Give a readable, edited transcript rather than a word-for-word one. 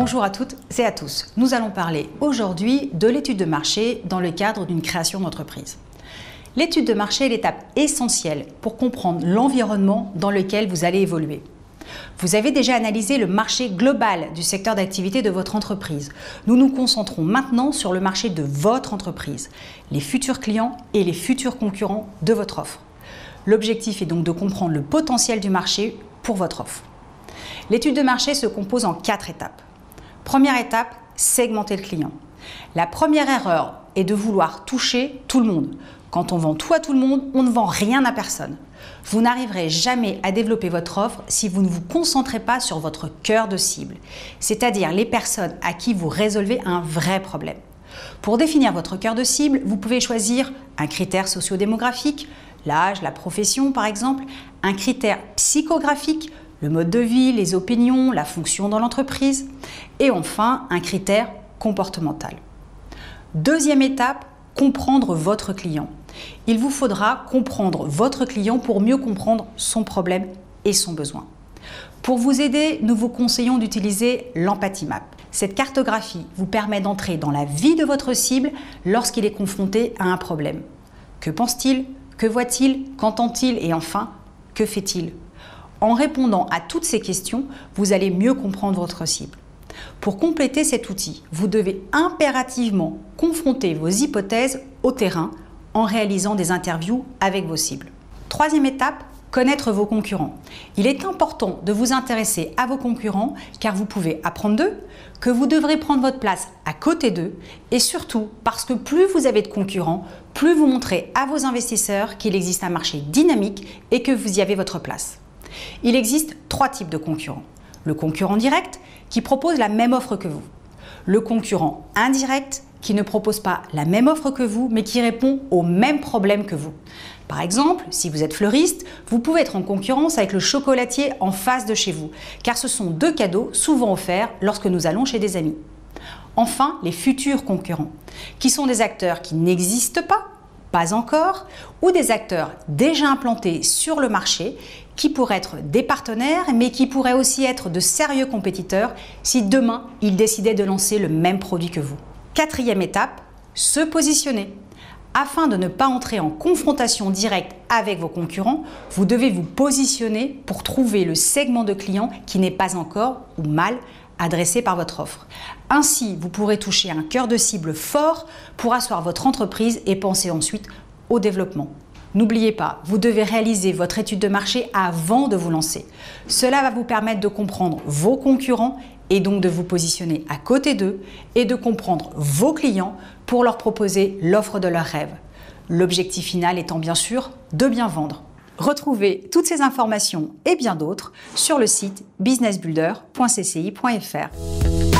Bonjour à toutes et à tous. Nous allons parler aujourd'hui de l'étude de marché dans le cadre d'une création d'entreprise. L'étude de marché est l'étape essentielle pour comprendre l'environnement dans lequel vous allez évoluer. Vous avez déjà analysé le marché global du secteur d'activité de votre entreprise. Nous nous concentrons maintenant sur le marché de votre entreprise, les futurs clients et les futurs concurrents de votre offre. L'objectif est donc de comprendre le potentiel du marché pour votre offre. L'étude de marché se compose en 4 étapes. Première étape, segmenter le client. La première erreur est de vouloir toucher tout le monde. Quand on vend tout à tout le monde, on ne vend rien à personne. Vous n'arriverez jamais à développer votre offre si vous ne vous concentrez pas sur votre cœur de cible, c'est-à-dire les personnes à qui vous résolvez un vrai problème. Pour définir votre cœur de cible, vous pouvez choisir un critère socio-démographique, l'âge, la profession par exemple, un critère psychographique, le mode de vie, les opinions, la fonction dans l'entreprise, et enfin un critère comportemental. Deuxième étape, comprendre votre client. Il vous faudra comprendre votre client pour mieux comprendre son problème et son besoin. Pour vous aider, nous vous conseillons d'utiliser l'Empathie Map. Cette cartographie vous permet d'entrer dans la vie de votre cible lorsqu'il est confronté à un problème. Que pense-t-il? Que voit-il? Qu'entend-il? Et enfin, que fait-il? En répondant à toutes ces questions, vous allez mieux comprendre votre cible. Pour compléter cet outil, vous devez impérativement confronter vos hypothèses au terrain en réalisant des interviews avec vos cibles. Troisième étape, connaître vos concurrents. Il est important de vous intéresser à vos concurrents car vous pouvez apprendre d'eux, que vous devrez prendre votre place à côté d'eux et surtout parce que plus vous avez de concurrents, plus vous montrez à vos investisseurs qu'il existe un marché dynamique et que vous y avez votre place. Il existe 3 types de concurrents. Le concurrent direct qui propose la même offre que vous. Le concurrent indirect qui ne propose pas la même offre que vous mais qui répond aux mêmes problèmes que vous. Par exemple, si vous êtes fleuriste, vous pouvez être en concurrence avec le chocolatier en face de chez vous car ce sont 2 cadeaux souvent offerts lorsque nous allons chez des amis. Enfin, les futurs concurrents qui sont des acteurs qui n'existent pas encore, ou des acteurs déjà implantés sur le marché qui pourraient être des partenaires, mais qui pourraient aussi être de sérieux compétiteurs si demain ils décidaient de lancer le même produit que vous. Quatrième étape, se positionner. Afin de ne pas entrer en confrontation directe avec vos concurrents, vous devez vous positionner pour trouver le segment de clients qui n'est pas encore ou mal adressé par votre offre. Ainsi, vous pourrez toucher un cœur de cible fort pour asseoir votre entreprise et penser ensuite au développement. N'oubliez pas, vous devez réaliser votre étude de marché avant de vous lancer. Cela va vous permettre de comprendre vos concurrents et donc de vous positionner à côté d'eux et de comprendre vos clients pour leur proposer l'offre de leurs rêves. L'objectif final étant bien sûr de bien vendre. Retrouvez toutes ces informations et bien d'autres sur le site businessbuilder.cci.fr.